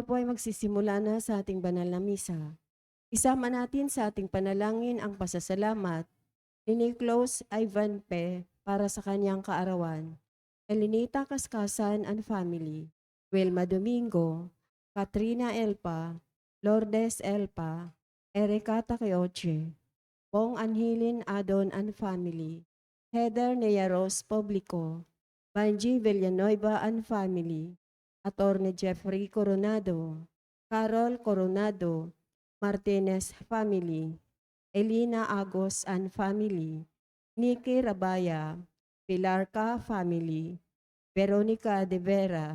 Tayo po ay magsisimula na sa ating banal na misa. Isama natin sa ating panalangin ang pasasalamat ni Nicolas Ivan P. para sa kanyang kaarawan. Elinita Kaskasan and Family, Wilma Domingo, Katrina Elpa, Lourdes Elpa, Erika Takeuchi, Bong Anhilin Adon and Family, Heather Neyaros Publico, Banji Villanueva and Family, Attorney Jeffrey Coronado, Carol Coronado, Martinez Family, Elina Agos and Family, Nikki Rabaya, Pilarca Family, Veronica De Vera,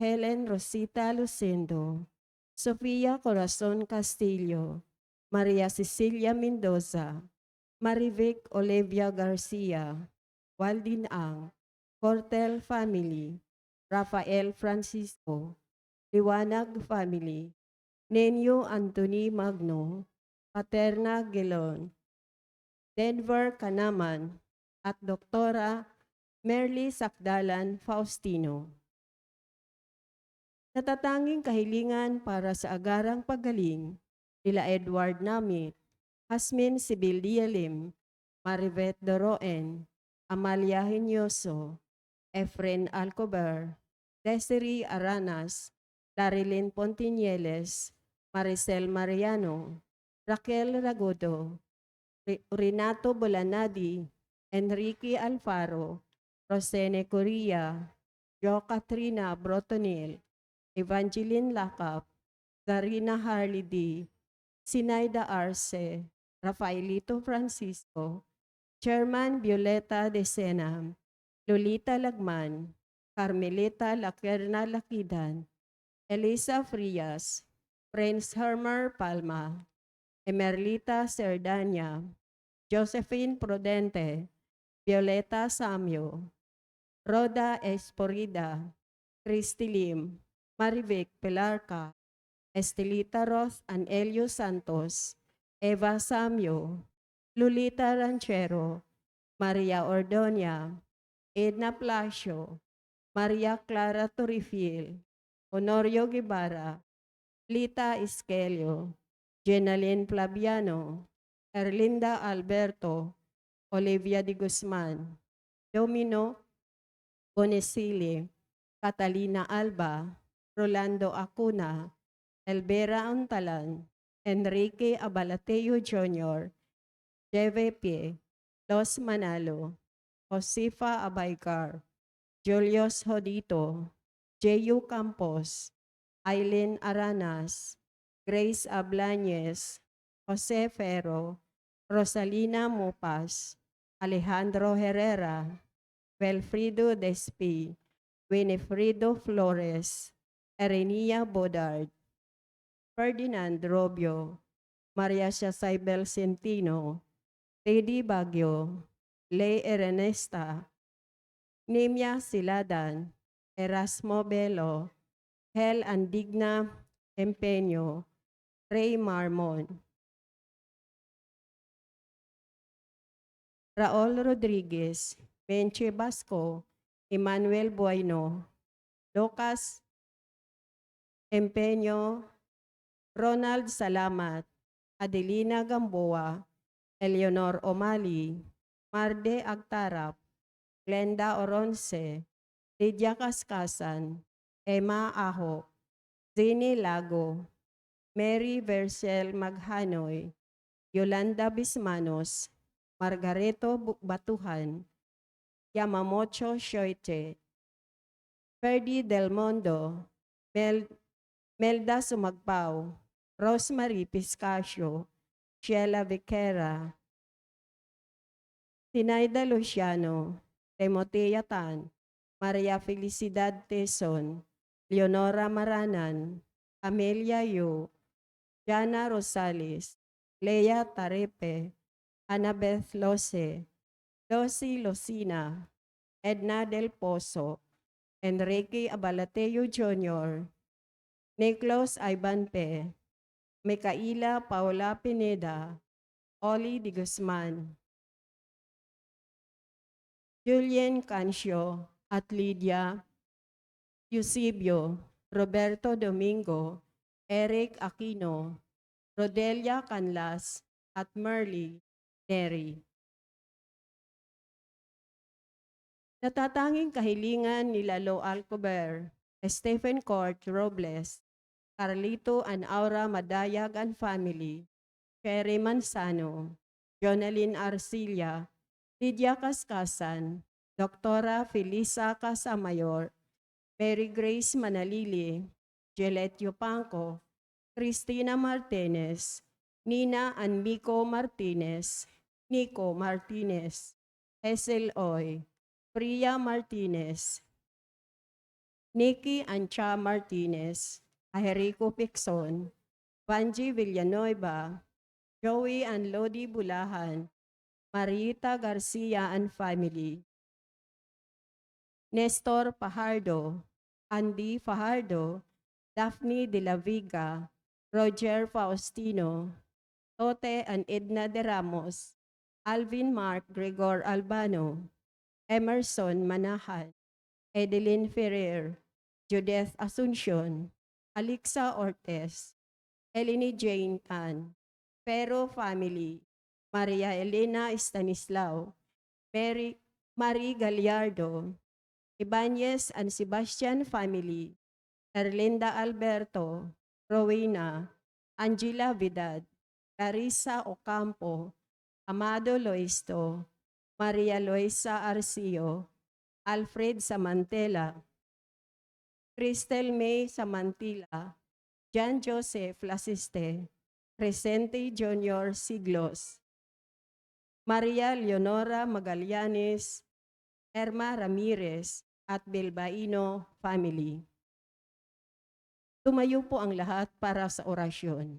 Helen Rosita Lucindo, Sofia Corazon Castillo, Maria Cecilia Mendoza, Marivic Olivia Garcia, Waldin Ang, Cortel Family, Rafael Francisco, Liwanag Family, Nenyo Anthony Magno, Paterna Gelon, Denver Kanaman, at Doktora Merly Sakdalan Faustino. Natatanging kahilingan para sa agarang paggaling nila Edward Namit, Hasmin Sibildialim, Maribeth Doroen, Amalia Hinyoso, Efren Alcobar, Desiree Aranas, Darilyn Pontinieles, Maricel Mariano, Raquel Ragodo, Renato Bolanadi, Enrique Alfaro, Rosene Correa, Jo Katrina Brotonil, Evangeline Lacap, Zarina Harley D, Sinaida Arce, Rafaelito Francisco, Chairman Violeta De Sena, Lolita Lagman, Carmelita Lacerna Lakidan, Elisa Frias, Prince Hermer Palma, Emerlita Cerdania, Josephine Prudente, Violeta Samyo, Roda Esporida, Christy Lim, Marivic Pelarca, Estelita Roth and Elio Santos, Eva Samyo, Lolita Ranchero, Maria Ordonia, Edna Placio, Maria Clara Torifil, Honorio Guevara, Lita Iskelio, Jenaline Flaviano, Erlinda Alberto, Olivia de Guzman, Domino Bonesile, Catalina Alba, Rolando Acuna, Elvera Antalan, Enrique Abalateo Jr., JVP, Los Manalo, Josefa Abaycar, Julius Hodito, J.U. Campos, Aileen Aranas, Grace Ablañez, Jose Ferro, Rosalina Mupas, Alejandro Herrera, Belfrido Despi, Winifredo Flores, Erenia Bodard, Ferdinand Robio, Maria Saibel Centino, Teddy Baguio, Ley Erenesta, Nimia Siladan, Erasmo Belo, Hel Andigna Empeño, Ray Marmon, Raul Rodriguez, Benche Basco, Emmanuel Bueno, Lucas Empeño, Ronald Salamat, Adelina Gamboa, Eleonor Omali, Marde Agtarap, Glenda Oronce, Lydia Kaskasan, Emma Aho, Zini Lago, Mary Vercel Maghanoy, Yolanda Bismanos, Margareto Batuhan, Yamamocho Shoite, Ferdy Del Mondo, Melda Sumagpao, Rosemary Piscasio, Sheila Viquera, Sinaida Luciano, Timotea Tan, Maria Felicidad Teson, Leonora Maranan, Amelia Yu, Jana Rosales, Lea Tarepe, Annabeth Lose, Losi Losina, Edna Del Pozo, Enrique Abalateo Jr., Nicolas Ivan P., Micaela Paula Pineda, Oli de Guzman, Julian Cancio, at Lydia Eusebio, Roberto Domingo, Eric Aquino, Rodelia Canlas, at Merly Neri. Natatanging kahilingan ni Lalo Alcober, Stephen Court Robles, Carlito and Aura Madayag and family, Cherry Manzano, Jonalyn Arcilla, Lydia Cascasan, Doktora Felisa Casamayor, Mary Grace Manalili, Gillette Yupanco, Cristina Martinez, Nina and Miko Martinez, Nico Martinez, Hazel Oy, Priya Martinez, Nikki Ancha Martinez, Aherico Pixon, Vanji Villanueva, Joey and Lodi Bulahan, Marita Garcia and family, Nestor Fajardo, Andy Fajardo, Daphne de la Viga, Roger Faustino, Tote and Edna de Ramos, Alvin Mark Gregor Albano, Emerson Manahan, Edeline Ferrer, Judith Asuncion, Alexa Ortez, Eleni Jane Tan, Pero family, Maria Elena Stanislao, Marie Gallardo, Ibanez and Sebastian family, Erlinda Alberto, Rowena, Angela Vidal, Larissa Ocampo, Amado Loisto, Maria Luisa Arcio, Alfred Samantela, Cristel May Samantila, John Joseph Lasiste, Crescente Junior Siglos, Maria Leonora Magallanes, Erma Ramirez, at Bilbaino family. Tumayo po ang lahat para sa orasyon.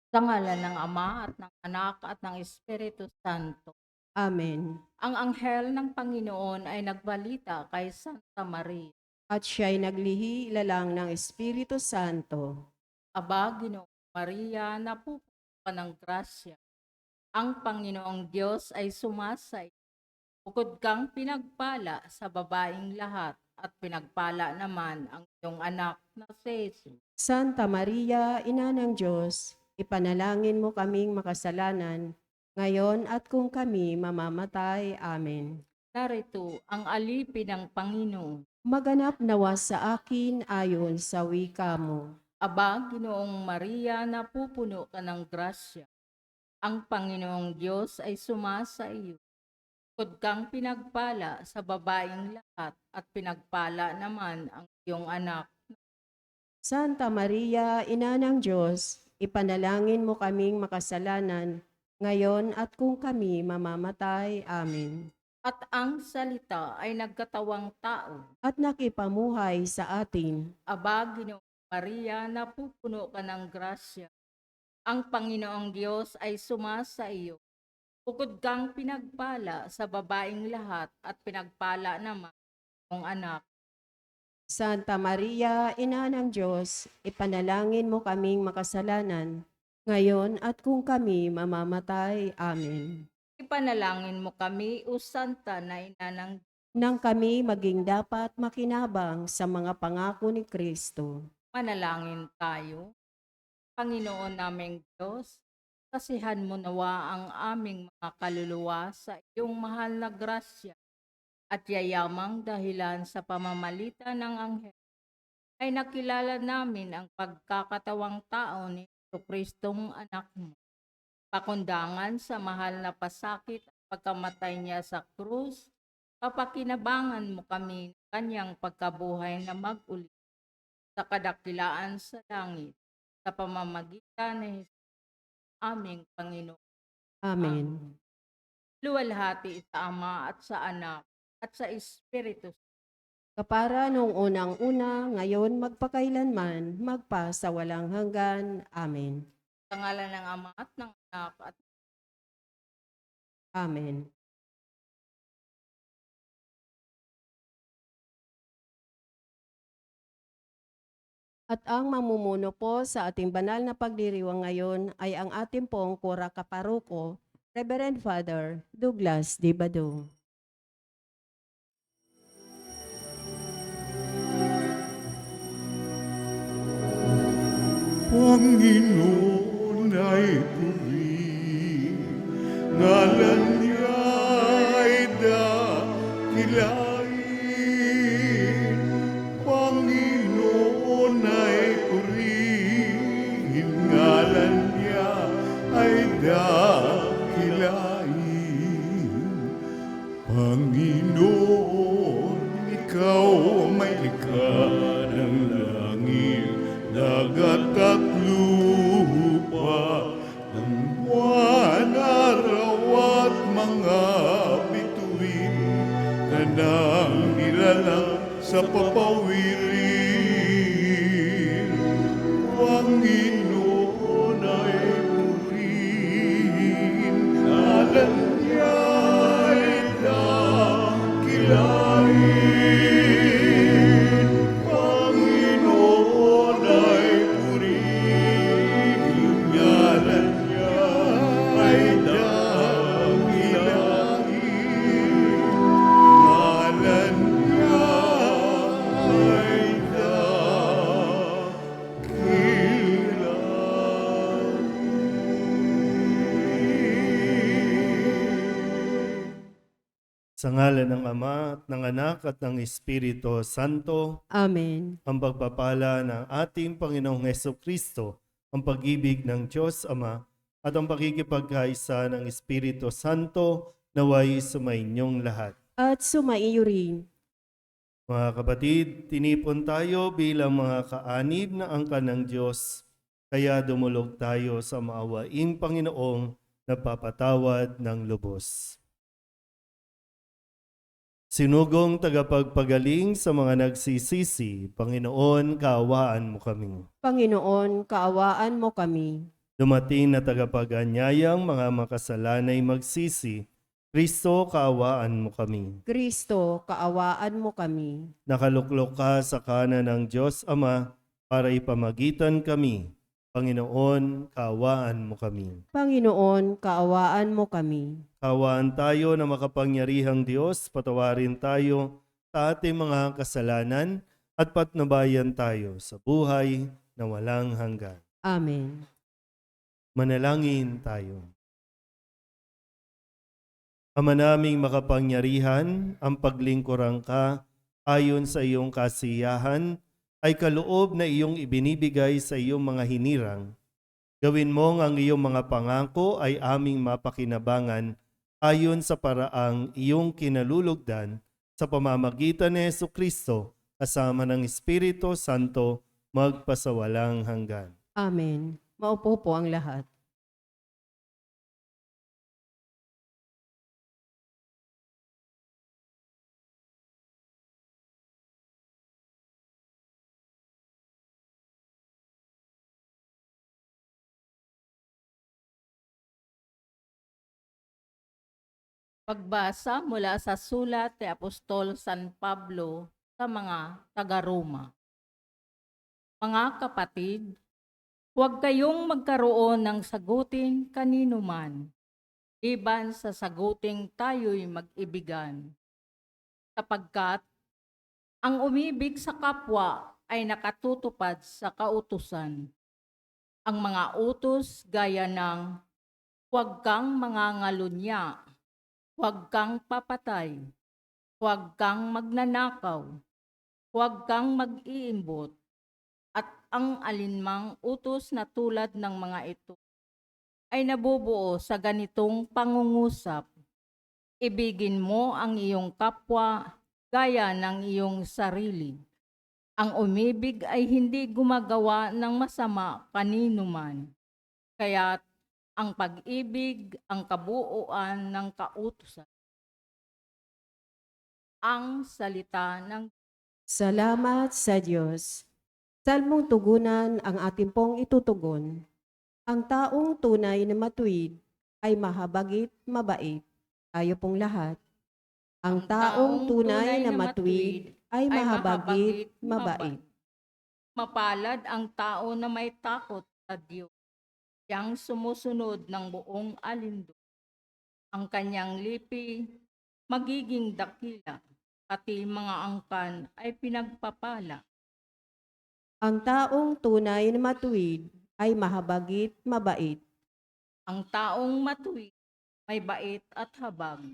Sa ngalan ng Ama at ng Anak at ng Espiritu Santo. Amen. Ang anghel ng Panginoon ay nagbalita kay Santa Maria. At siya'y naglihi ilalang ng Espiritu Santo. Aba, Ginoong Maria, napupuno ka ng grasya. Ang Panginoong Diyos ay sumasay. Bukod kang pinagpala sa babaeng lahat at pinagpala naman ang iyong anak na si Jesus. Santa Maria, Ina ng Diyos, ipanalangin mo kaming makasalanan, ngayon at kung kami mamamatay. Amen. Narito ang alipin ng Panginoon. Maganap nawa sa akin ayon sa wika mo. Aba, Ginoong Maria, napupuno ka ng grasya. Ang Panginoong Diyos ay sumasa iyo. Bukod kang pinagpala sa babaeng lahat at pinagpala naman ang iyong anak. Santa Maria, Ina ng Diyos, ipanalangin mo kaming makasalanan, ngayon at kung kami mamamatay. Amen. At ang salita ay nagkatawang tao. At nakipamuhay sa atin. Aba, Ginoong Maria, napupuno ka ng grasya. Ang Panginoong Diyos ay sumasa iyo. Bukod kang pinagpala sa babaeng lahat at pinagpala naman ang anak. Santa Maria, Ina ng Diyos, ipanalangin mo kaming makasalanan, ngayon at kung kami mamamatay. Amen. Ipanalangin mo kami, O Santa na Ina ng Nang kami maging dapat makinabang sa mga pangako ni Kristo. Manalangin tayo. Panginoon naming Diyos, kasihan mo nawa ang aming mga kaluluwa sa iyong mahal na grasya at yayamang dahilan sa pamamagitan ng anghel ay nakilala namin ang pagkakatawang tao ni Kristong anak mo. Pakundangan sa mahal na pasakit at pagkamatay niya sa krus, papakinabangan mo kami ng kanyang pagkabuhay na mag-uli sa kadakilaan sa langit sa pamamagitan ni aming Panginoon. Amen. Luwalhati sa Ama at sa Anak at sa Espiritu. Kapara nung unang-una, ngayon magpakailanman, magpa sa walang hanggan. Amen. Sa ngalan ng Ama at ng Anak at Amen. At ang mamumuno po sa ating banal na pagdiriwang ngayon ay ang ating pong Kura Kaparuko, Reverend Father Douglas Dibado. Panginoon ay puri, ngalan niya ay dakilain. Panginoon ay puri, ngalan niya ay dakilain. Panginoon, ikaw ang may likha ng langit, dagat at lupa, ng buwan, araw at mga bituin, na nang nilalang sa papawirin. Panginoon ay purihin, ngalan niya ay dakilain. Panginoon ay purihin, ngalan niya ay dakilain. Ngalan niya ay dakilain. Sa ngalan ng Ama at ng Anak at ng Espiritu Santo, Amen. ang pagpapala ng ating Panginoong Hesukristo, ang pag-ibig ng Diyos Ama, at ang pakikipagkaisa ng Espiritu Santo naway sumainyong lahat. At sumaiyo rin. Mga kapatid, tinipon tayo bilang mga kaanib na angkan ng Diyos, kaya dumulog tayo sa maawaing Panginoong napapatawad ng lubos. Sinugong tagapagpagaling sa mga nagsisisi, Panginoon, kaawaan mo kami. Panginoon, kaawaan mo kami. Dumating na tagapag-anyayang mga makasalanay magsisi, Kristo, kaawaan mo kami. Kristo, kaawaan mo kami. Nakaluklok ka sa kanan ng Diyos Ama para ipamagitan kami. Panginoon, kaawaan mo kami. Panginoon, kaawaan mo kami. Kaawaan tayo na makapangyarihang Diyos, patawarin tayo sa ating mga kasalanan at patnubayan tayo sa buhay na walang hanggan. Amen. Manalangin tayo. Ama naming makapangyarihan, ang paglingkuran ka ayon sa iyong kasiyahan ay kaloob na iyong ibinibigay sa iyong mga hinirang. Gawin mong ang iyong mga pangako ay aming mapakinabangan ayon sa paraang iyong kinalulugdan sa pamamagitan ni Hesukristo kasama ng Espiritu Santo magpasawalang hanggan. Amen. Maupo po ang lahat. Pagbasa mula sa sulat ni Apostol San Pablo sa mga taga-Roma. Mga kapatid, huwag kayong magkaroon ng sagutin kanino man, liban sa saguting tayo'y mag-ibigan. Sapagkat ang umibig sa kapwa ay nakatutupad sa kautusan. Ang mga utos gaya ng huwag kang mangangalunya, huwag kang papatay, huwag kang magnanakaw, huwag kang mag-iimbot, at ang alinmang utos na tulad ng mga ito ay nabubuo sa ganitong pangungusap. Ibigin mo ang iyong kapwa gaya ng iyong sarili. Ang umibig ay hindi gumagawa ng masama kanino man. Kaya't ang pag-ibig ang kabuuan ng kautusan. Ang salita ng Salamat sa Diyos. Salmong tugunan ang ating pong itutugon. Ang taong tunay na matuwid ay mahabagit mabait. Tayo pong lahat. Ang taong tunay na matuwid ay mahabagit mabait. Mapalad ang tao na may takot sa Diyos, siyang sumusunod ng buong alindog. Ang kanyang lipi magiging dakila, pati mga angkan ay pinagpapala. Ang taong tunay na matuwid ay mahabagit mabait. Ang taong matuwid may bait at habag,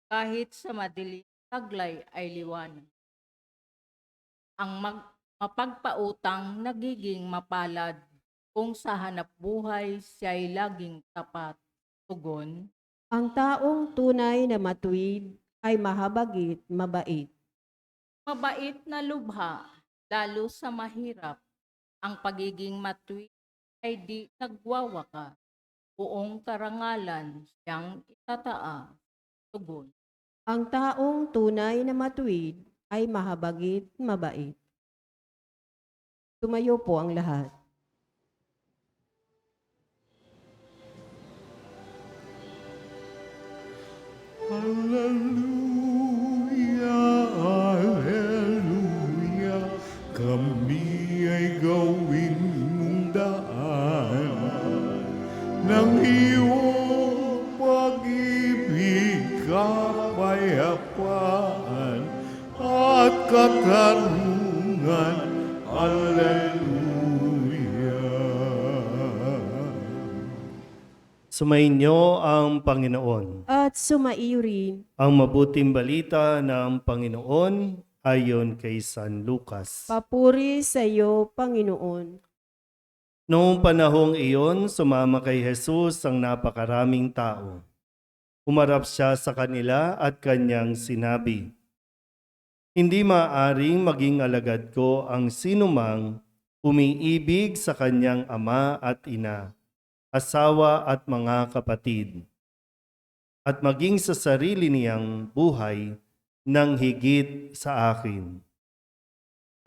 kahit sa madilim taglay ay liwanag. Ang mapagpautang nagiging mapalad kung sa hanap buhay siya'y laging tapat. Tugon, Ang taong tunay na matuwid ay mahabagit mabait. mabait na lubha, lalo sa mahirap. Ang pagiging matuwid ay di nagwawaka. Buong karangalan siyang itataa. Tugon, Ang taong tunay na matuwid ay mahabagit mabait. Tumayo po ang lahat. Hallelujah, Hallelujah, kami ay gawin mong daan ng iyong pag-ibig, kapayapaan at katarungan. Hallelujah. Sumainyo ang Panginoon. At sumaiyo rin Ang mabuting balita ng Panginoon ayon kay San Lucas. papuri sa iyo, Panginoon. Noong panahong iyon, sumama kay Jesus ang napakaraming tao. Umarap siya sa kanila at kanyang sinabi, "Hindi maaaring maging alagad ko ang sinumang umiibig sa kanyang ama at ina, asawa at mga kapatid, at maging sa sarili niyang buhay ng higit sa akin.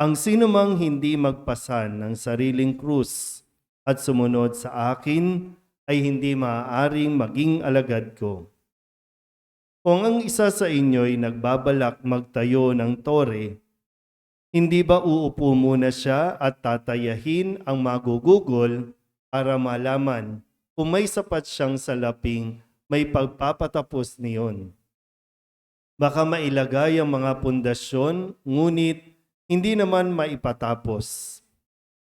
Ang sinumang hindi magpasan ng sariling krus at sumunod sa akin ay hindi maaaring maging alagad ko. Kung ang isa sa inyo'y nagbabalak magtayo ng tore, hindi ba uupo muna siya at tatayahin ang magugugol para malaman kung may sapat siyang salaping may pagpapatapos niyon? Baka mailagay ang mga pundasyon, ngunit hindi naman maipatapos.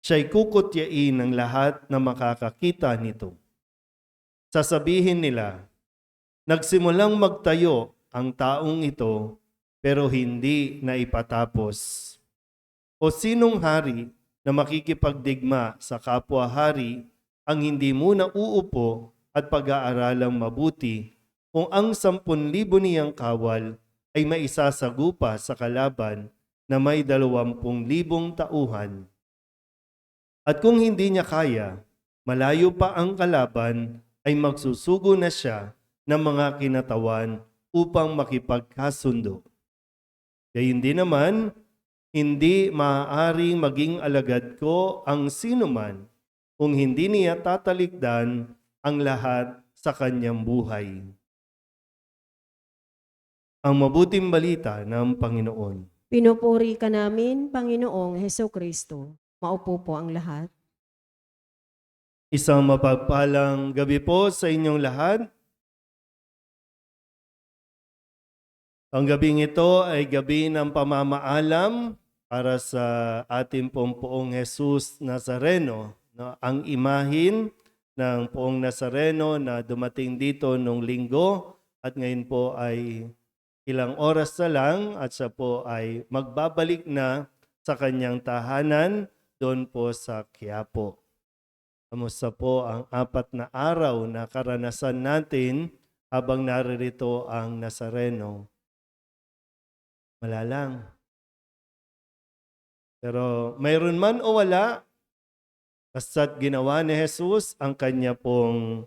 Siya'y kukutyain ng lahat na makakakita nito. Sasabihin nila, nagsimulang magtayo ang taong ito pero hindi na ipatapos. O sinong hari na makikipagdigma sa kapwa-hari ang hindi muna uupo at pag-aaralang mabuti kung ang 10,000 niyang kawal ay maisasagupa sa kalaban na may 20,000 tauhan. At kung hindi niya kaya, malayo pa ang kalaban, ay magsusugo na siya ng mga kinatawan upang makipagkasundo. Gayun din naman, hindi maaaring maging alagad ko ang sinuman kung hindi niya tatalikdan ang lahat sa kanyang buhay." Ang mabuting balita ng Panginoon. Pinupuri ka namin, Panginoong Hesukristo. Maupo po ang lahat. Isang mapagpalang gabi po sa inyong lahat. Ang gabing ito ay gabi ng pamamaalam para sa ating pong Poong Jesus Nazareno. No? Ang imahin ng Poong Nazareno na dumating dito nung linggo at ngayon po ay ilang oras na lang at siya po ay magbabalik na sa kanyang tahanan doon po sa Quiapo. Kamusta po ang 4 na araw na karanasan natin habang naririto ang Nazareno? Malalang. Pero mayroon man o wala, basta't ginawa ni Jesus ang kanya pong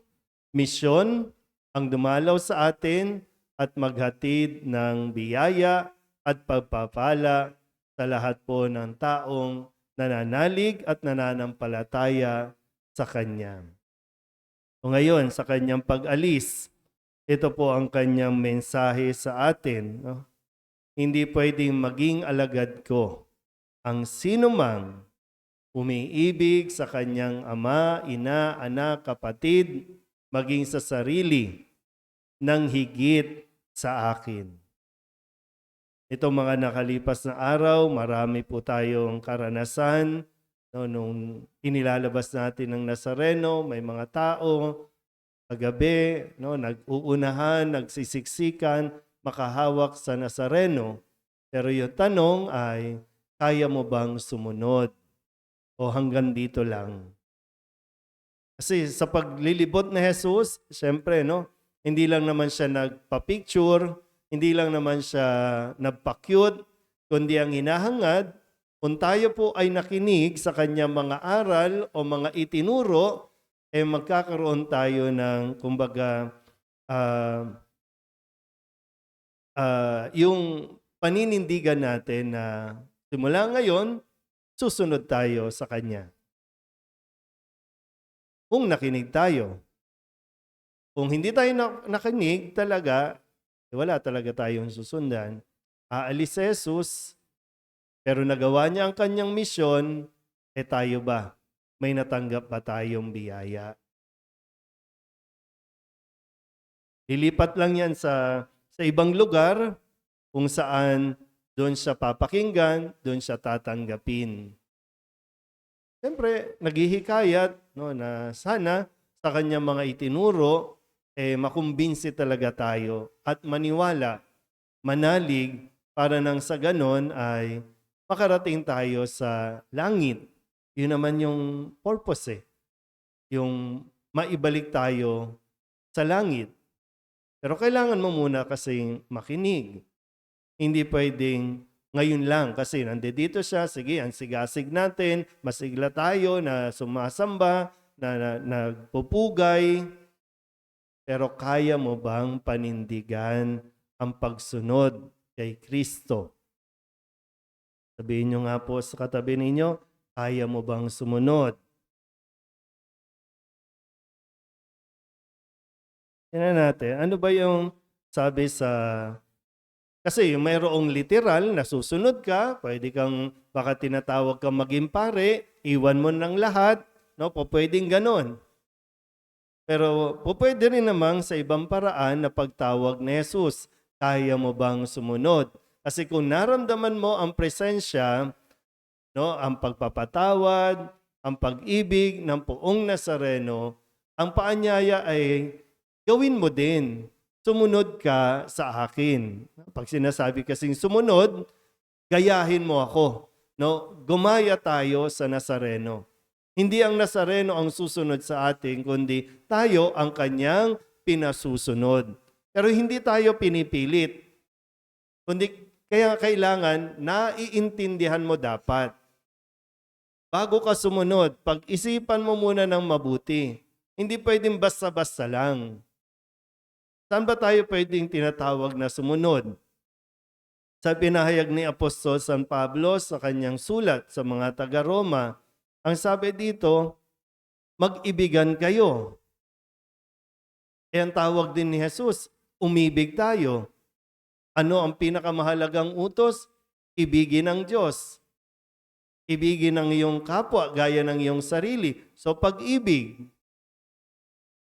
misyon, ang dumalaw sa atin at maghatid ng biyaya at pagpapala sa lahat po ng taong nananalig at nananampalataya sa Kanya. O ngayon, sa Kanyang pag-alis, ito po ang Kanyang mensahe sa atin. No? Hindi pwedeng maging alagad ko ang sinumang umiibig sa kanyang ama, ina, anak, kapatid, maging sa sarili, ng higit sa akin. Itong mga nakalipas na araw, marami po tayong karanasan. No, nung inilalabas natin ng Nazareno, may mga tao, kagabi, no, nag-uunahan, nagsisiksikan, makahawak sa Nazareno. Pero yung tanong ay, kaya mo bang sumunod? O hanggang dito lang? Kasi sa paglilibot na Jesus, syempre, no, hindi lang naman siya nagpa-picture, hindi lang naman siya nagpa-cute, kundi ang hinahangad, kung tayo po ay nakinig sa kanyang mga aral o mga itinuro, magkakaroon tayo ng, kumbaga, yung paninindigan natin na simula ngayon, susunod tayo sa Kanya. Kung nakinig tayo. Kung hindi tayo nakinig talaga, wala talaga tayong susundan. Aalis si Jesus, pero nagawa niya ang kanyang misyon, tayo ba? May natanggap ba tayong biyaya? Lilipat lang yan sa ibang lugar kung saan doon siya papakinggan, doon siya tatanggapin. Siyempre, naghihikayat no, na sana sa kanyang mga itinuro, makumbinsi talaga tayo at maniwala, manalig, para nang sa ganon ay makarating tayo sa langit. Yun naman yung purpose yung maibalik tayo sa langit. Pero kailangan mo muna kasing makinig. Hindi pwedeng ngayon lang kasi nandito siya, sige, ang sigasig natin, masigla tayo na sumasamba, na nagpupugay. Pero kaya mo bang panindigan ang pagsunod kay Kristo? Sabihin nyo nga po sa katabi ninyo, kaya mo bang sumunod? Tingnan natin, ano ba yung sabi sa... Kasi yung mayroong literal na susunod ka, pwede kang, baka tinatawag kang maging pare, iwan mo ng lahat, no? Pwedeng ganon. Pero pwede rin namang sa ibang paraan na pagtawag ni Jesus, kaya mo bang sumunod? Kasi kung naramdaman mo ang presensya, no, ang pagpapatawad, ang pag-ibig ng poong Nazareno, ang paanyaya ay gawin mo din. Sumunod ka sa akin. Pag sinasabi kasing sumunod, gayahin mo ako. No? Gumaya tayo sa Nazareno. Hindi ang Nazareno ang susunod sa atin, kundi tayo ang kanyang pinasusunod. Pero hindi tayo pinipilit. Kundi kaya kailangan naiintindihan mo dapat. Bago ka sumunod, pag-isipan mo muna ng mabuti. Hindi pwedeng basta-basta lang. Saan ba tayo pwedeng tinatawag na sumunod? Sa pinahayag ni Apostol San Pablo sa kanyang sulat sa mga taga-Roma, ang sabi dito, mag-ibigan kayo. Ang tawag din ni Jesus, umibig tayo. Ano ang pinakamahalagang utos? Ibigin ang Diyos. Ibigin ang iyong kapwa gaya ng iyong sarili. So pag-ibig.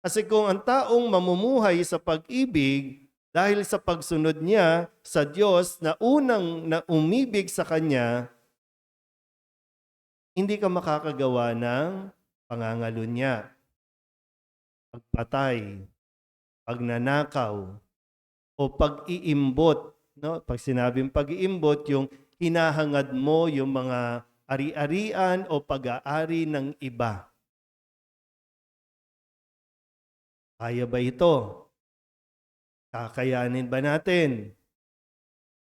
Kasi kung ang taong mamumuhay sa pag-ibig, dahil sa pagsunod niya sa Diyos na unang na umibig sa Kanya, hindi ka makakagawa ng pangangalunya, pagpatay, pagnanakaw, o pag-iimbot. No? Pag sinabing pag-iimbot, yung hinahangad mo yung mga ari-arian o pag-aari ng iba. Kaya ba ito? Kakayanin ba natin?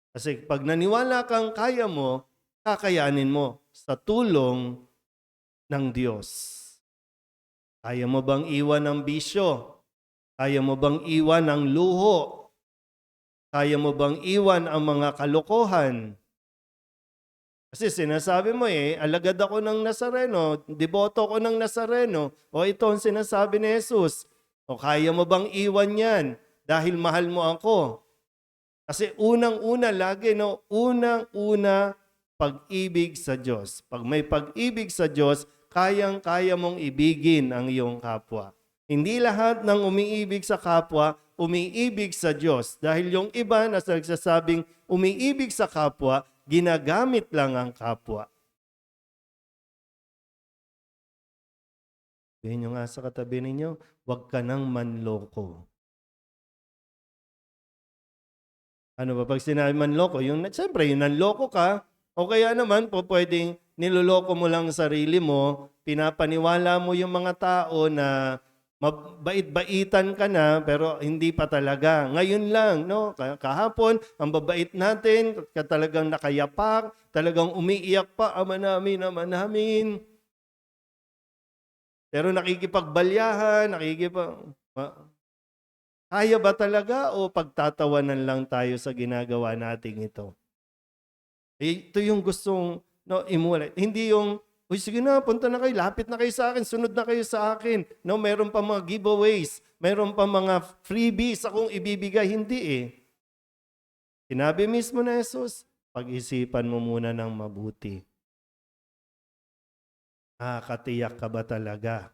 Kasi pag naniwala kang kaya mo, kakayanin mo sa tulong ng Diyos. Kaya mo bang iwan ang bisyo? Kaya mo bang iwan ang luho? Kaya mo bang iwan ang mga kalokohan? Kasi sinasabi mo alagad ako ng Nazareno, deboto ko ng Nazareno. O ito ang sinasabi ni Jesus. O kaya mo bang iwan yan dahil mahal mo ako? Kasi unang-una lagi, unang-una, pag-ibig sa Diyos. Pag may pag-ibig sa Diyos, kayang-kaya mong ibigin ang iyong kapwa. Hindi lahat ng umiibig sa kapwa, umiibig sa Diyos. Dahil yung iba na nagsasabing umiibig sa kapwa, ginagamit lang ang kapwa. Sabihin nyo nga sa katabi ninyo, huwag ka nang manloko. Ano ba pag sinabi manloko? Siyempre, yung nanloko ka, o kaya naman po pwedeng niloloko mo lang sarili mo, pinapaniwala mo yung mga tao na mabait-baitan ka na, pero hindi pa talaga. Ngayon lang, no? Kahapon, ang babait natin, talagang nakayapak, talagang umiiyak pa, ama namin. Pero nakikipagbalyahan, kaya ba talaga o pagtatawanan lang tayo sa ginagawa nating ito? Ito yung gustong imulat. Hindi yung, uy, sige na, punta na kayo, lapit na kayo sa akin, sunod na kayo sa akin. No, meron pa mga giveaways, meron pa mga freebies akong ibibigay. Hindi eh. Sinabi mismo na Jesus, pag-isipan mo muna ng mabuti. Katiyak ka ba talaga?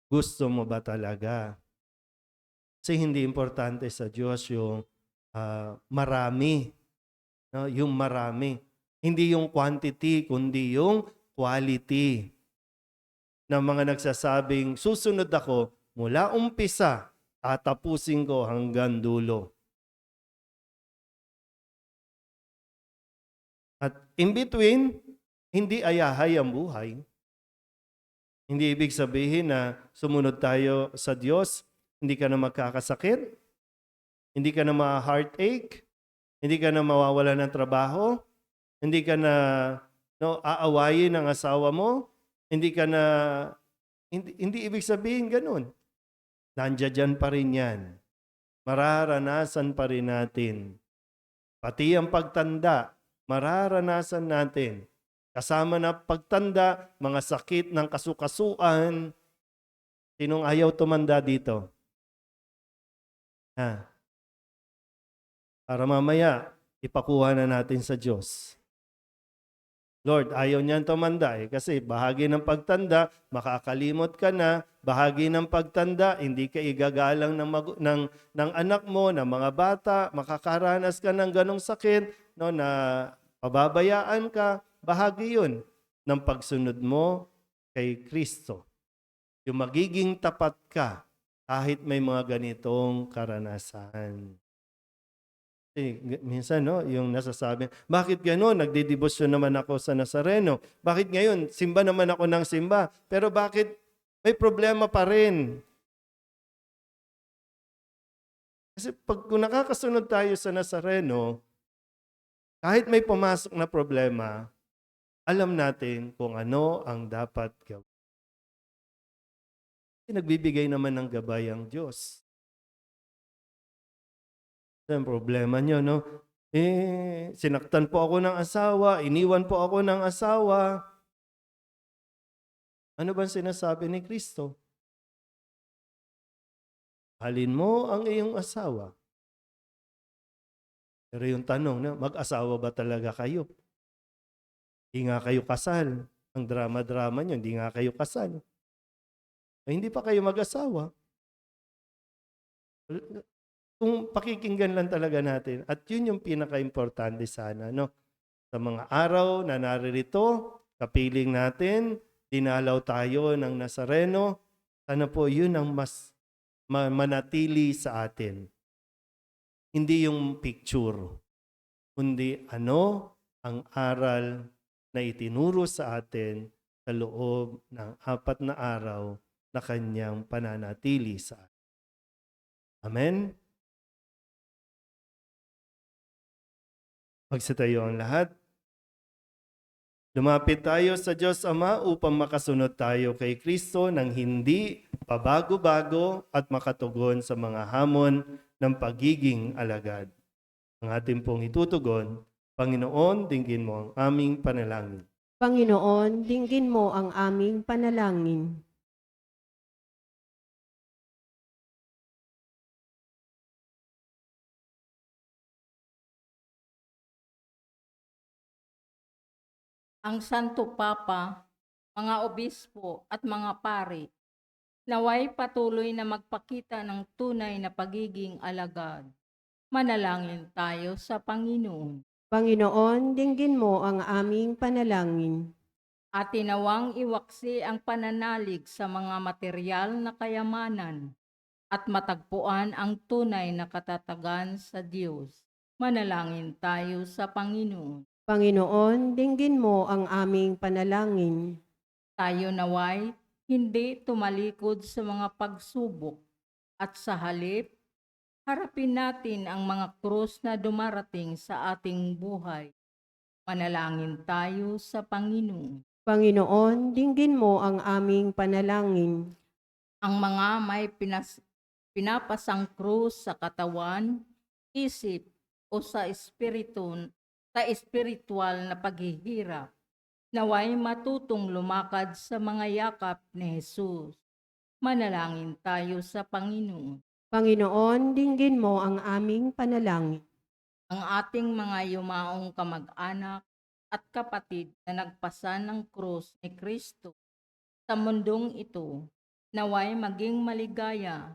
Gusto mo ba talaga? Kasi hindi importante sa Diyos yung marami. No? Yung marami. Hindi yung quantity, kundi yung quality. Na mga nagsasabing, susunod ako mula umpisa, tatapusin ko hanggang dulo. At in between, hindi ayahay ang buhay. Hindi ibig sabihin na sumunod tayo sa Diyos, hindi ka na magkakasakit, hindi ka na ma-heartache, hindi ka na mawawala ng trabaho, hindi ka na aawayin ng asawa mo, hindi ibig sabihin ganun. Nandiyan pa rin yan. Mararanasan pa rin natin. Pati ang pagtanda, mararanasan natin. Kasama na pagtanda, mga sakit ng kasukasuan. Sinong ayaw tumanda dito? Para mamaya, ipakuha na natin sa Diyos. Lord, ayaw niyan tumanda kasi bahagi ng pagtanda, makakalimot ka na. Bahagi ng pagtanda, hindi ka igagalang ng anak mo, ng mga bata, makakaranas ka ng ganong sakit, na pababayaan ka. Bahagi yun ng pagsunod mo kay Kristo. Yung magiging tapat ka kahit may mga ganitong karanasan. Minsan, yung nasasabi, bakit gano'n? Nagdidebosyon naman ako sa Nazareno. Bakit ngayon? Simba naman ako ng simba. Pero bakit may problema pa rin? Kasi kung nakakasunod tayo sa Nazareno, kahit may pumasok na problema, alam natin kung ano ang dapat gawin. Nagbibigay naman ng gabay ang Diyos. Ang problema nyo, sinaktan po ako ng asawa, iniwan po ako ng asawa. Ano ba sinasabi ni Kristo? Halin mo ang iyong asawa. Pero yung tanong, mag-asawa ba talaga kayo? Hindi nga kayo kasal. Ang drama-drama nyo, hindi nga kayo kasal. Hindi pa kayo mag-asawa. Kung pakikinggan lang talaga natin, at yun yung pinaka-importante sana, sa mga araw na naririto, kapiling natin, dinalaw tayo ng Nazareno, sana po yun ang mas manatili sa atin. Hindi yung picture, kundi ano ang aral na itinuro sa atin sa loob ng 4 na araw na kanyang pananatili sa atin. Amen? Magsitayo ang lahat. Lumapit tayo sa Diyos Ama upang makasunod tayo kay Kristo nang hindi pabago-bago at makatugon sa mga hamon ng pagiging alagad. Ang ating pong itutugon, Panginoon, dinggin mo ang aming panalangin. Panginoon, dinggin mo ang aming panalangin. ang Santo Papa, mga obispo at mga pari, naway patuloy na magpakita ng tunay na pagiging alagad. Manalangin tayo sa Panginoon. Panginoon, dinggin mo ang aming panalangin. At tinawang iwaksi ang pananalig sa mga material na kayamanan at matagpuan ang tunay na katatagan sa Diyos. Manalangin tayo sa Panginoon. Panginoon, dinggin mo ang aming panalangin. Tayo naway hindi tumalikod sa mga pagsubok at sa halip, harapin natin ang mga krus na dumarating sa ating buhay. Manalangin tayo sa Panginoon. Panginoon, dinggin mo ang aming panalangin. Ang mga may pinapasang krus sa katawan, isip o sa espiritual na paghihirap, naway matutong lumakad sa mga yakap ni Jesus. Manalangin tayo sa Panginoon. Panginoon, dinggin mo ang aming panalangin. Ang ating mga yumaong kamag-anak at kapatid na nagpasan ng krus ni Kristo sa mundong ito, naway maging maligaya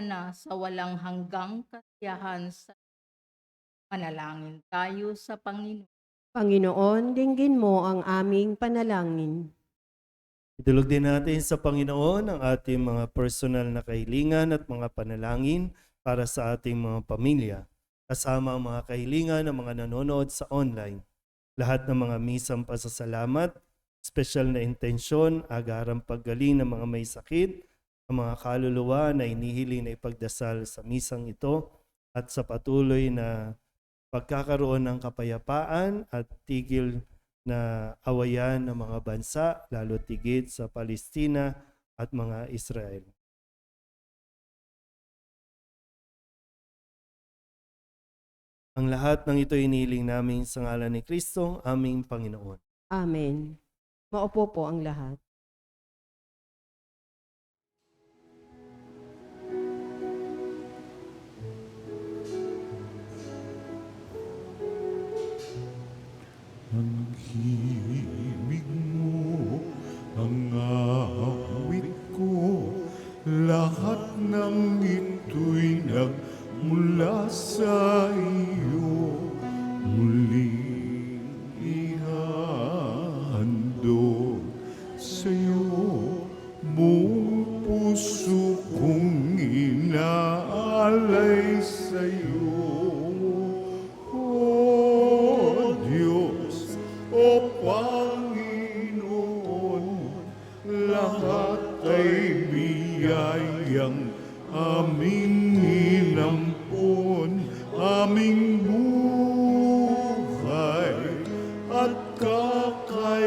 na sa walang hanggang kasiyahan sa manalangin tayo sa Panginoon. Panginoon, dinggin mo ang aming panalangin. Idulog din natin sa Panginoon ang ating mga personal na kahilingan at mga panalangin para sa ating mga pamilya, kasama ang mga kahilingan ng mga nanonood sa online. Lahat ng mga misang pasasalamat, special na intensyon, agarang paggaling ng mga may sakit, ang mga kaluluwa na inihiling na ipagdasal sa misang ito, at sa patuloy na pagkakaroon ng kapayapaan at tigil na awayan ng mga bansa, lalo tigit sa Palestina at mga Israel. Ang lahat ng ito inihiling namin sa ngalan ni Kristo, aming Panginoon. Amen. Maupo po ang lahat. Ang himig mo, ang awit ko, lahat ng ito'y nagmula sa iyo. Muling ihandog sa iyo, buong puso kong inaalay sa iyo. O Diyos, o Panginoon, lahat ay biyayang aming inampon, aming buhay at kakayahan.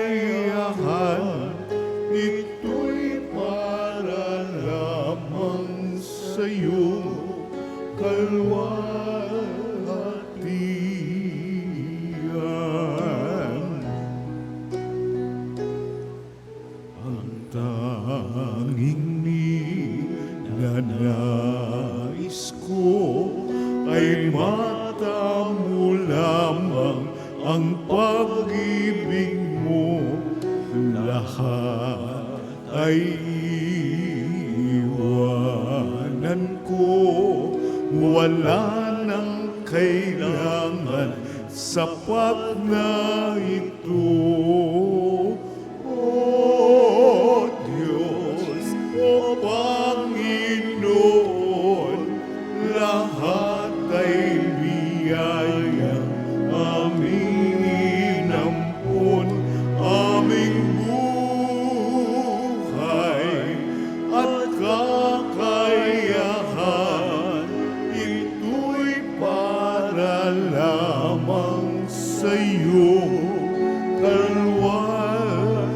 Ito'y para lamang sa iyo, kalwalhatian. Ang tanging ninanais ko ay matamo lamang ang pag-ibig mo. Lahat ay iwanan ko, wala nang kailangan, sapat na ito. O Diyos, o Panginoon, lahat ay biyayang aming inampon, aming buhay at kakayahan. Ito'y para lamang sa iyo, kalwalhatian.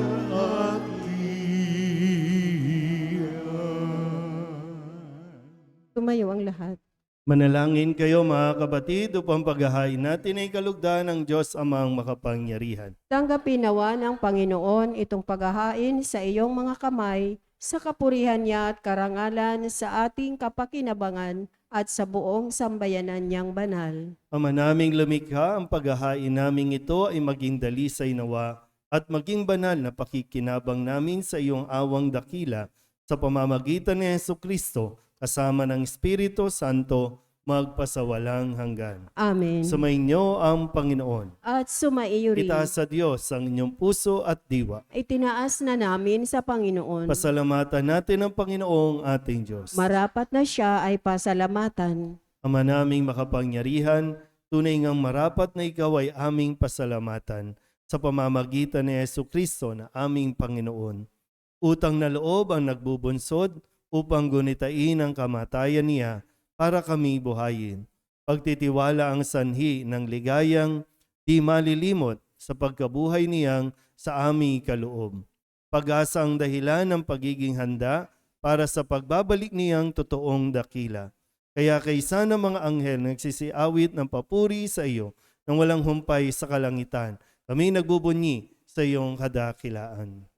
Tumayo ang lahat. Manalangin kayo mga kapatid upang paghahain natin ay kalugdan ng Diyos Amang makapangyarihan. Tanggapin nawa ng Panginoon itong paghahain sa iyong mga kamay, sa kapurihan niya at karangalan sa ating kapakinabangan at sa buong sambayanan niyang banal. Ama naming lumikha, ang paghahain naming ito ay maging dalisay nawa at maging banal na pakikinabang namin sa iyong awang dakila sa pamamagitan ni Jesucristo kasama ng Espiritu Santo magpasawalang hanggan. Amen. Sumainyo ang Panginoon. At sumaiyo rin. Itaas sa Diyos ang inyong puso at diwa. Itinaas na namin sa Panginoon. Pasalamatan natin ang Panginoong ating Diyos. Marapat na siya ay pasalamatan. Ama naming makapangyarihan, tunay ngang marapat na ikaw ay aming pasalamatan sa pamamagitan ni Jesucristo na aming Panginoon. Utang na loob ang nagbubunsod upang gunitain ang kamatayan niya para kami buhayin. Pagtitiwala ang sanhi ng ligayang di malilimot sa pagkabuhay niyang sa aming kaloob. Pag-asa ang dahilan ng pagiging handa para sa pagbabalik niyang totoong dakila. Kaya kaysa ng mga anghel nagsisiawit ng papuri sa iyo nang walang humpay sa kalangitan, kami nagbubunyi sa iyong kadakilaan.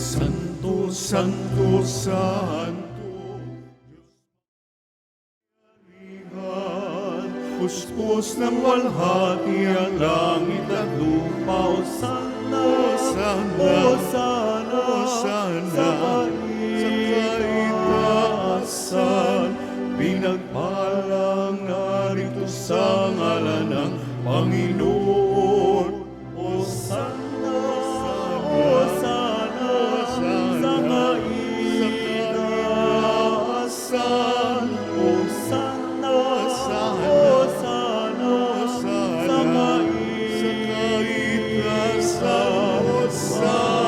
Santo, Santo, Santo, puspos ng walhati ang langit at lupa. Hosanna, Hosanna, Hosanna, sa kaitaasan. Pinagpalang narito sa ngalan ng Panginoon. Hosanna, Hosanna, sa kaitaasan. Hosanna, Hosanna, sa kaitaasan. Hosanna.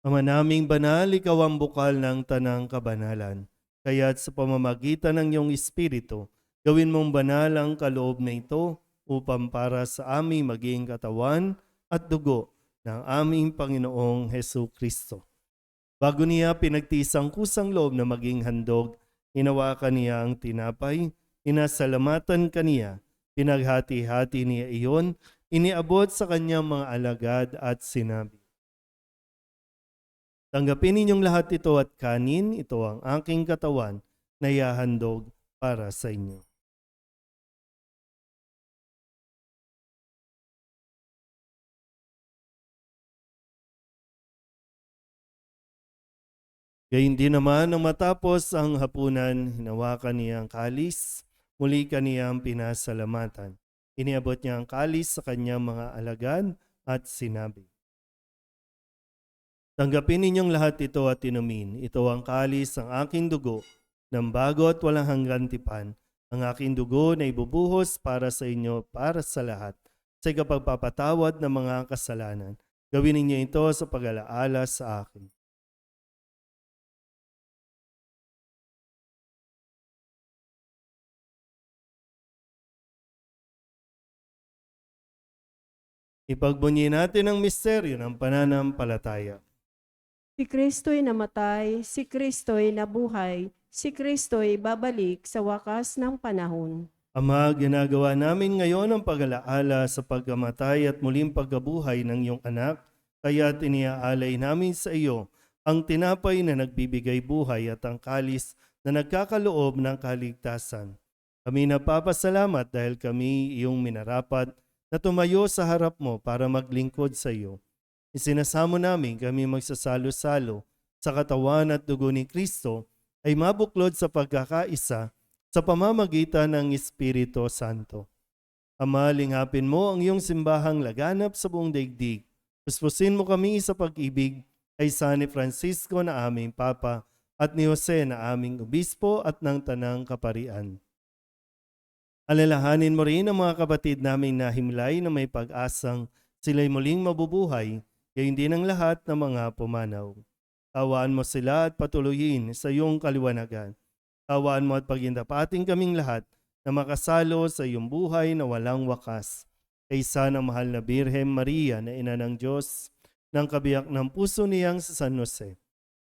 Ama naming banal, ikaw ang bukal ng tanang kabanalan. Kaya't sa pamamagitan ng iyong Espiritu, gawin mong banal ang kaloob na ito upang para sa aming maging katawan at dugo ng aming Panginoong Hesu Kristo. Bago niya pinagtisang kusang loob na maging handog, hinawakan niya ang tinapay, inasalamatan kaniya, pinaghati-hati niya iyon, iniabot sa kanyang mga alagad at sinabi, tanggapin ninyong lahat ito at kanin, ito ang aking katawan na ihahandog para sa inyo. Gayun din naman, nang matapos ang hapunan, hinawakan niya ang kalis, muli kaniyang pinasalamatan. Iniabot niya ang kalis sa kanyang mga alagad at sinabi, tanggapin ninyong lahat ito at inumin. Ito ang kalis ng aking dugo, ng bago at walang hanggang tipan. Ang aking dugo na ibubuhos para sa inyo, para sa lahat, sa ikapagpapatawad ng mga kasalanan. Gawin ninyo ito sa pag-alaala sa akin. Ipagbunyi natin ang misteryo ng pananampalataya. Si Kristo'y namatay, si Kristo'y nabuhay, si Kristo'y babalik sa wakas ng panahon. Ama, ginagawa namin ngayon ang pag-alaala sa pagkamatay at muling pagkabuhay ng iyong anak, kaya iniaalay namin sa iyo ang tinapay na nagbibigay buhay at ang kalis na nagkakaloob ng kaligtasan. Kami napapasalamat dahil kami iyong minarapat na tumayo sa harap mo para maglingkod sa iyo. Isinasamo namin kami magsasalo-salo sa katawan at dugo ni Kristo ay mabuklod sa pagkakaisa sa pamamagitan ng Espiritu Santo. Ama, lingapin mo ang iyong simbahang laganap sa buong daigdig. Puspusin mo kami sa pag-ibig kay San Francisco na aming Papa at ni Jose na aming Obispo at ng Tanang Kaparian. Alalahanin mo rin ang mga kapatid naming nahimlay na may pag-asang sila'y muling mabubuhay, gayon din ang lahat ng mga pumanaw. Tawaan mo sila at patuloyin sa iyong kaliwanagan. Tawaan mo at pagindapating kaming lahat na makasalo sa iyong buhay na walang wakas. Kaysa ng mahal na Birhen Maria na ina ng Diyos, ng kabiyak ng puso niyang sa San Jose.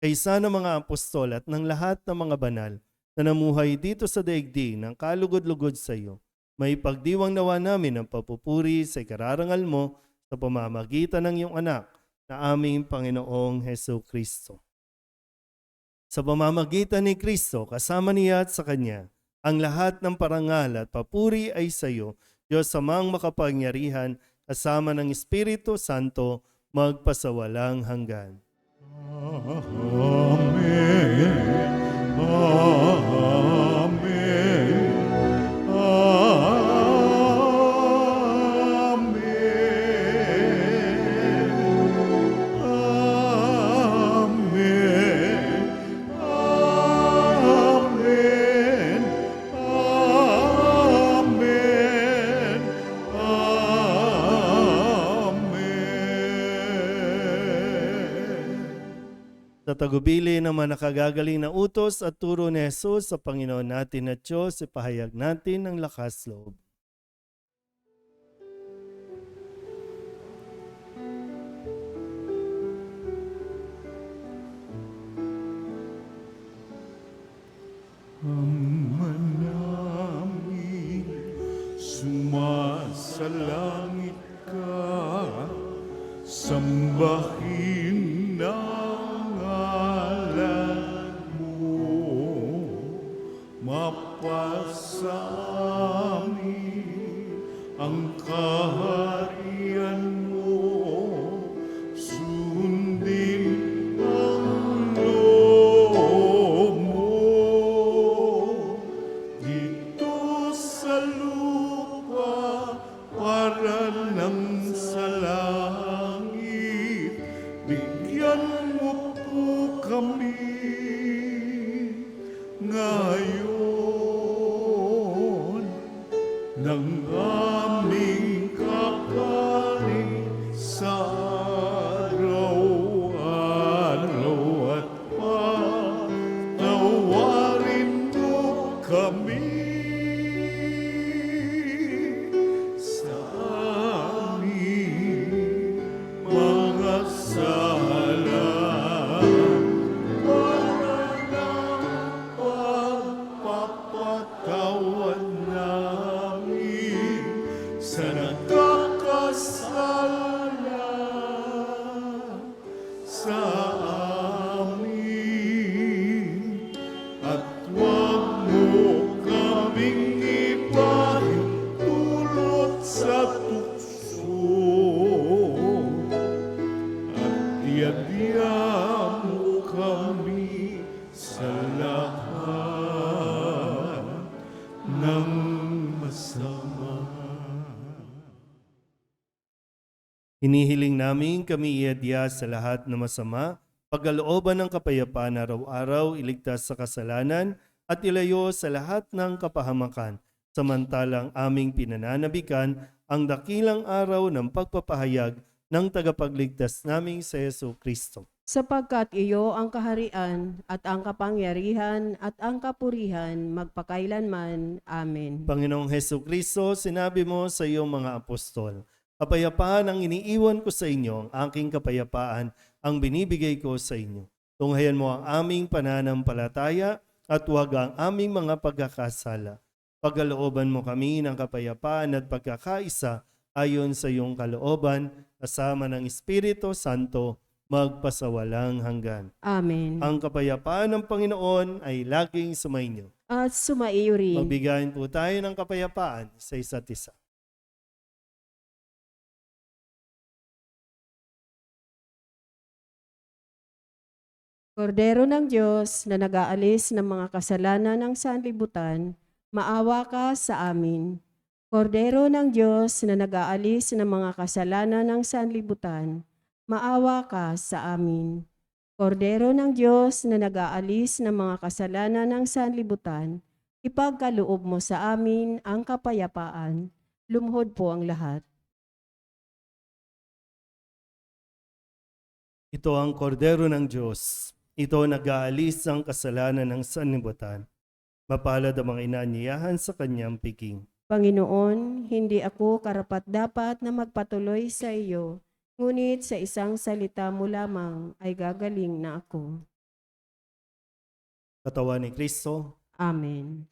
Kaysa ng mga apostol at ng lahat ng mga banal na namuhay dito sa daigdig ng kalugod-lugod sa iyo, May pagdiwang nawa namin ang papupuri sa ikararangal mo sa pamamagitan ng iyong anak na aming Panginoong Hesu Kristo. Sa pamamagitan ni Kristo, kasama niya at sa Kanya, ang lahat ng parangal at papuri ay sa iyo, Diyos amang makapangyarihan, kasama ng Espiritu Santo, magpasawalang hanggan. Sa tagubili ng mga nakagagaling na utos at turo ni Jesus sa Panginoon natin at Diyos, ipahayag natin ang lakas loob. Ama namin, sumasalangit ka, sambahin ang ngalan mo, mapasa amin ang kaharian mo, sundin ang loob mo, dito sa lupa para ng sa langit, bigyan mo po kami ngayon ng aming kakanin sa araw-araw at patawarin mo kami sa aming mga sala para ng pagpapatawad namin sa nagkakasala sa amin, at huwag mo kaming ipahintulot sa tukso, at iadya mo kami sa lahat ng masama. Hinihiling namin kami iadya sa lahat na masama, pagkalooban ng kapayapaan araw-araw, iligtas sa kasalanan, at ilayo sa lahat ng kapahamakan, samantalang aming pinananabikan ang dakilang araw ng pagpapahayag ng tagapagligtas naming sa Hesu Kristo. Sapagkat iyo ang kaharian at ang kapangyarihan at ang kapurihan magpakailanman. Amen. Panginoong Hesu Kristo, sinabi mo sa iyong mga apostol, kapayapaan ang iniiwan ko sa inyo, ang aking kapayapaan ang binibigay ko sa inyo. Tunghayan mo ang aming pananampalataya at huwag ang aming mga pagkakasala. Pagkalooban mo kami ng kapayapaan at pagkakaisa ayon sa iyong kalooban, kasama ng Espiritu Santo, magpasawalang hanggan. Amen. Ang kapayapaan ng Panginoon ay laging sumainyo. At sumaiyo rin. Magbigayin po tayo ng kapayapaan sa isa't isa. Kordero ng Diyos na nag-aalis ng mga kasalanan ng sanlibutan, maawa ka sa amin. Kordero ng Diyos na nag-aalis ng mga kasalanan ng sanlibutan, maawa ka sa amin. Kordero ng Diyos na nag-aalis ng mga kasalanan ng sanlibutan, ipagkaloob mo sa amin ang kapayapaan. Lumuhod po ang lahat. Ito ang kordero ng Diyos. Ito nag-aalis ang kasalanan ng sanlibutan. Mapalad ang mga inaanyayahan sa kanyang piging. Panginoon, hindi ako karapat-dapat na magpatuloy sa iyo, ngunit sa isang salita mo lamang ay gagaling na ako. Katawan ni Kristo, Amen.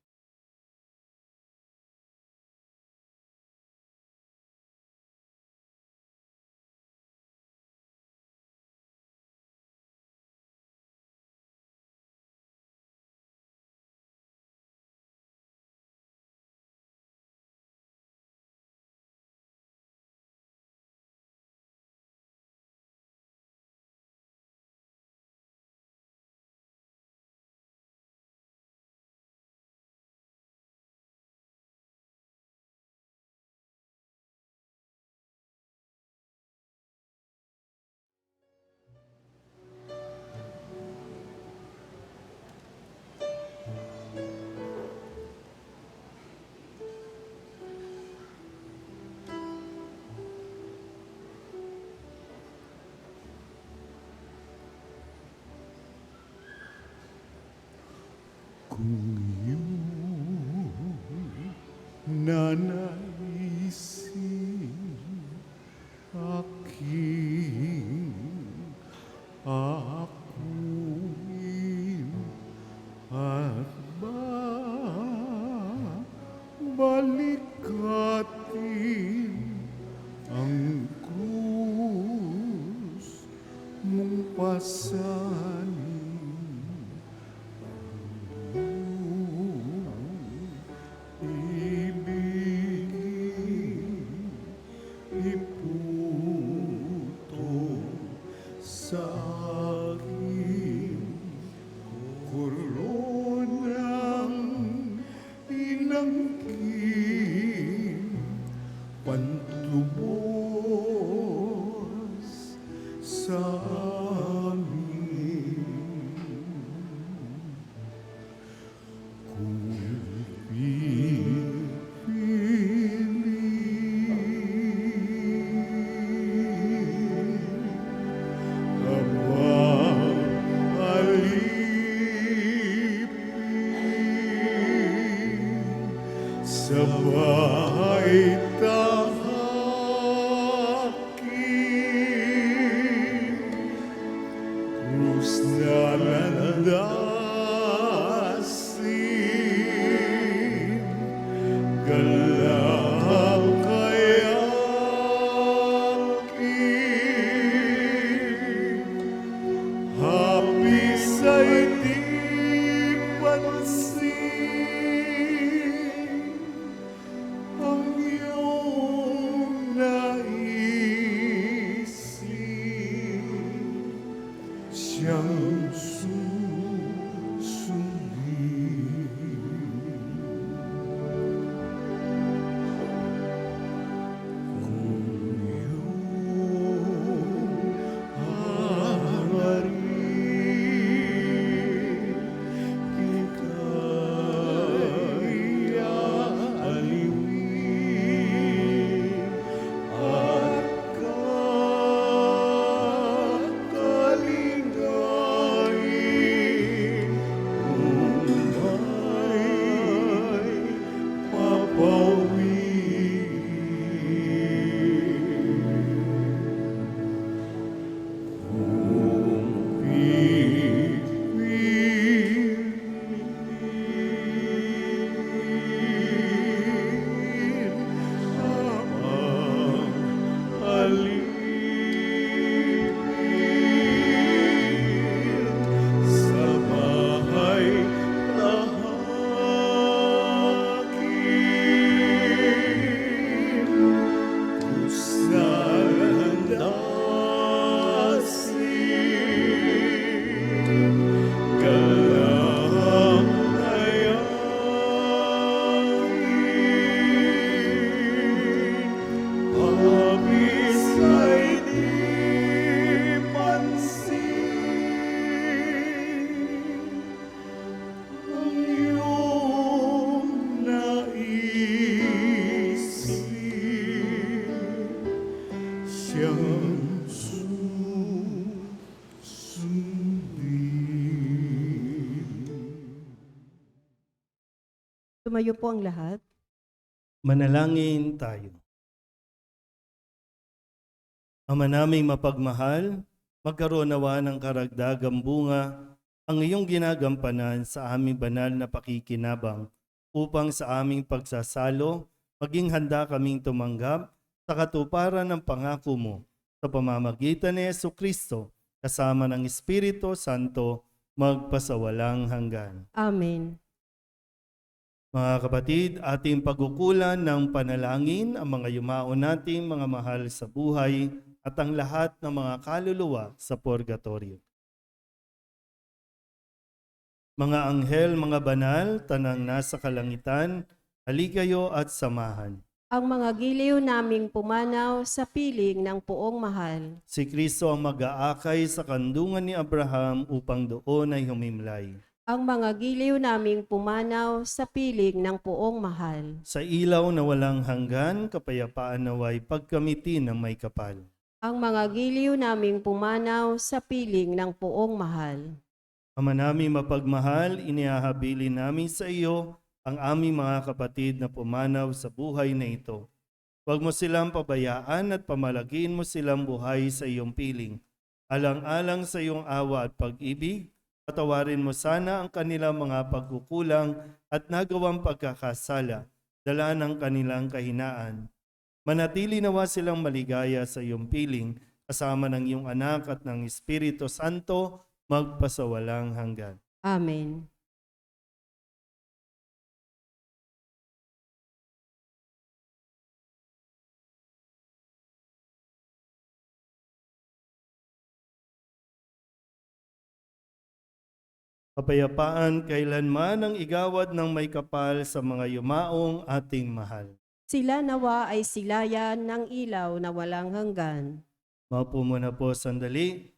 nanaisin aking akuin at balikatin ang krus mong pasanin. Ibigin iputo sa akin koronang inangkin pantubos sa amin. Kung sabay tahakin krus na landasin galang kayakin hapis ay di pansin ang iyong naisip siyang susundin. Kung iyong hangarin ika'y aliwin at kakaligain kung may papawin. Kung pipiliin amang alipin sa bahay tahakin sa landasin galang kayakin habis ay di pansin ang iyong naisip siyang susundin. Tumayo po ang lahat. Manalangin tayo. Ama naming mapagmahal, magkaroon nawa ng karagdagang bunga ang iyong ginagampanan sa aming banal na pakikinabang upang sa aming pagsasalo, maging handa kaming tumanggap sa katuparan ng pangako mo sa pamamagitan ni Jesucristo kasama ng Espiritu Santo magpasawalang hanggan. Amen. Mga kapatid, ating pagkukulan ng panalangin ang mga yumao nating mga mahal sa buhay at ang lahat ng mga kaluluwa sa purgatorio. Mga anghel, mga banal, tanang nasa kalangitan, halikayo at samahan. Ang mga giliw naming pumanaw sa piling ng poong mahal. Si Kristo ang mag-aakay sa kandungan ni Abraham upang doon ay humimlay. Ang mga giliw naming pumanaw sa piling ng poong mahal. Sa ilaw na walang hanggan, kapayapaan naway pagkamiti ng may kapal. Ang mga giliw naming pumanaw sa piling ng poong mahal. Ama namin mapagmahal, iniahabilin namin sa iyo ang aming mga kapatid na pumanaw sa buhay na ito. Huwag mo silang pabayaan at pamalagiin mo silang buhay sa iyong piling. Alang-alang sa iyong awa at pag-ibig, patawarin mo sana ang kanilang mga pagkukulang at nagawang pagkakasala, dala ng kanilang kahinaan. Manatili nawa silang maligaya sa iyong piling, kasama ng iyong anak at ng Espiritu Santo, magpasawalang hanggan. Amen. Kapayapaan kailanman ang igawad ng may kapal sa mga yumaong ating mahal. Sila nawa ay silayan ng ilaw na walang hanggan. Maupo muna po sandali.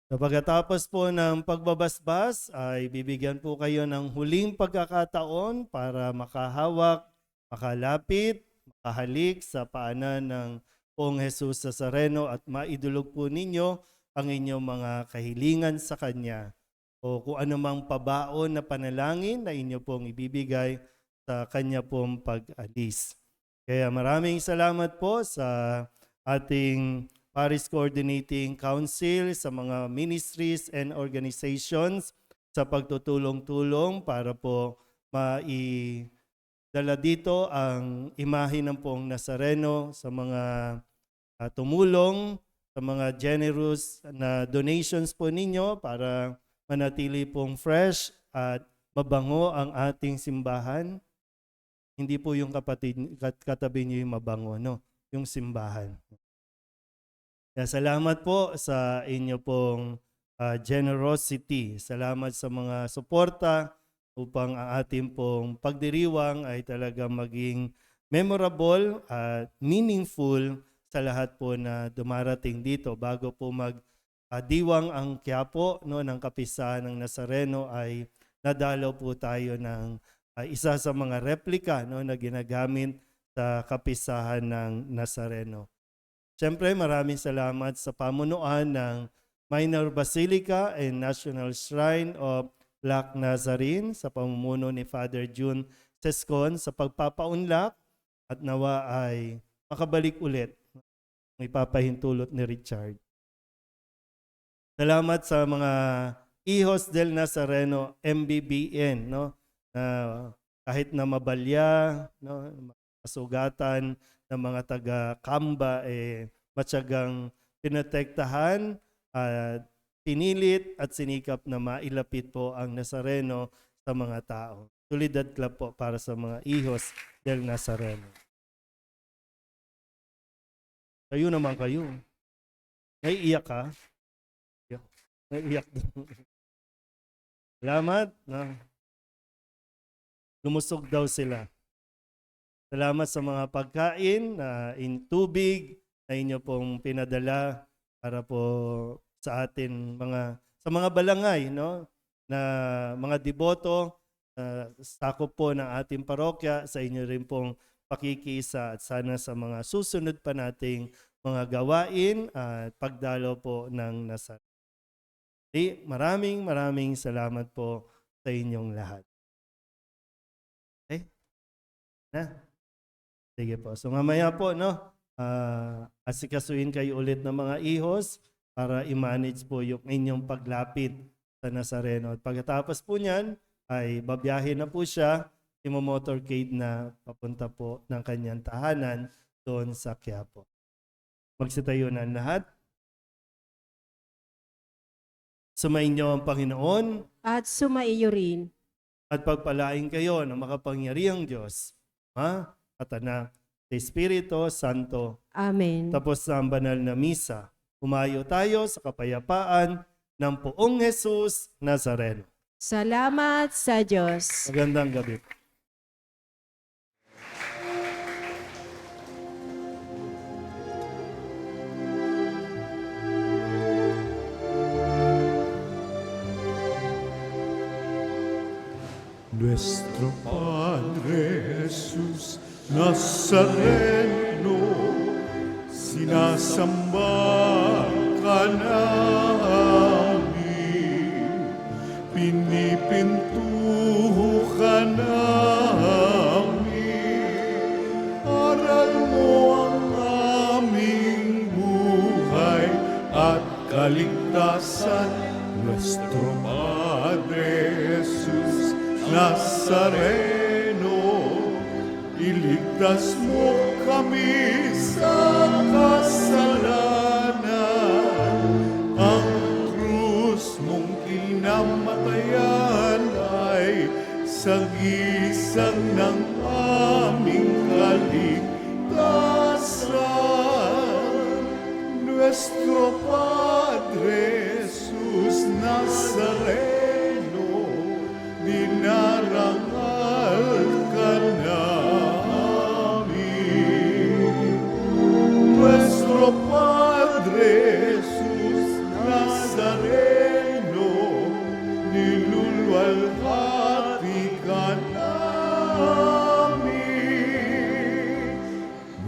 Sa pagkatapos po ng pagbabasbas ay bibigyan po kayo ng huling pagkakataon para makahawak, makalapit, makahalik sa paanan ng Poong Jesus Nazareno at maidulog po ninyo ang inyong mga kahilingan sa Kanya o kung anumang pabaon na panalangin na inyo pong ibibigay sa Kanya pong pag-alis. Kaya maraming salamat po sa ating Parish Coordinating Council, sa mga ministries and organizations sa pagtutulong-tulong para po maidala dito ang imahe ng Poong Nazareno sa mga tumulong, sa mga generous na donations po ninyo para manatili pong fresh at mabango ang ating simbahan. Hindi po yung katabi niyo yung mabango, no? Yung simbahan. Kaya salamat po sa inyo pong generosity. Salamat sa mga suporta upang ang ating pong pagdiriwang ay talaga maging memorable at meaningful sa lahat po na dumarating dito. Bago po magdiwang ang Quiapo, no, ng Kapisahan ng Nazareno ay nadalaw po tayo ng isa sa mga replika, no, na ginagamit sa Kapisahan ng Nazareno. Siyempre, maraming salamat sa pamunuan ng Minor Basilica and National Shrine of Black Nazarene sa pamumuno ni Father June Sescon sa pagpapaunlak at nawa ay makabalik ulit. May papahintulot ni Richard. Salamat sa mga Hijos del Nazareno MBBN, no? Na kahit na mabalya, no, masugatan ng mga taga-Kamba matyagang pinotektahan at pinilit at sinikap na mailapit po ang Nazareno sa mga tao. Tulidad Club po para sa mga Hijos del Nazareno. Kayo naman kayo. Naiiyak ka? Naiiyak doon. Salamat. No? Lumusog daw sila. Salamat sa mga pagkain in tubig na inyo pong pinadala para po sa atin sa mga balangay, no, na mga deboto sakop po ng ating parokya, sa inyo rin pong pakikisa at sana sa mga susunod pa nating mga gawain at pagdalo po ng Nazareno. Maraming salamat po sa inyong lahat. Okay? Na? Sige po. So mamaya po, no, asikasuhin kayo ulit ng mga ihos para i-manage po yung inyong paglapit sa Nazareno. At pagkatapos po niyan, ay babiyahe na po siya, imo-motorcade na papunta po ng kanyang tahanan doon sa Quiapo. Magsitayo na lahat. Sumainyo ang Panginoon At sumaiyo rin. at pagpalain kayo ng makapangyarihang Diyos, Ama at Anak, sa Espiritu Santo. Amen. Tapos na ang banal na misa, humayo tayo sa kapayapaan ng Poong Jesus Nazareno. Salamat sa Diyos. Magandang gabi. Nuestro Padre Jesús Nazareno, sinasamba ka namin, pinipinto kaligtasan, nuestro Padre Jesus Nazareno, iligtas mo kami sa kasalanan. Ang krus mong kinamatayan ay sagisag ng aming kaligtasan. Nuestro Padre Jesus Nazareno, dinarangal ka namin. Nuestro Padre Jesus Nazareno, niluluwalhati ka namin.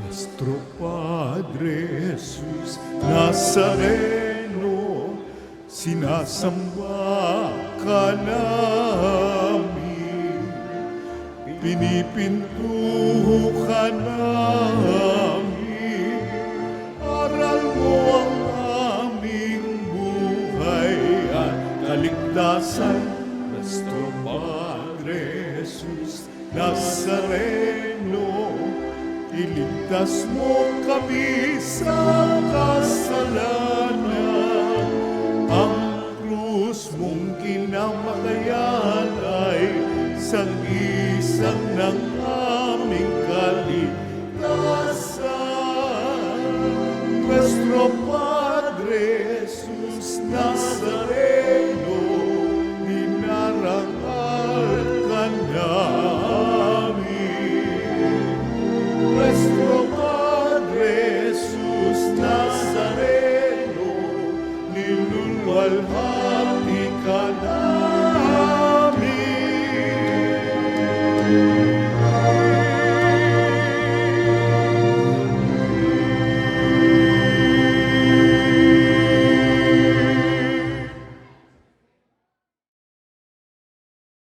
Nuestro Padre Jesus Nazareno, sinasamba ka namin. Pinipintuho ka namin. Aral mo ang aming buhay at kaligtasan. Nuestro Padre Jesus Nazareno, iligtas mo kami sa kasalanan. Ang krus mong kinamatayan ay sagisag ng aming kaligtasan. Nuestro Padre Jesus Nazareno, dinarangal ka namin. Nuestro Padre Jesus Nazareno, niluluwalhati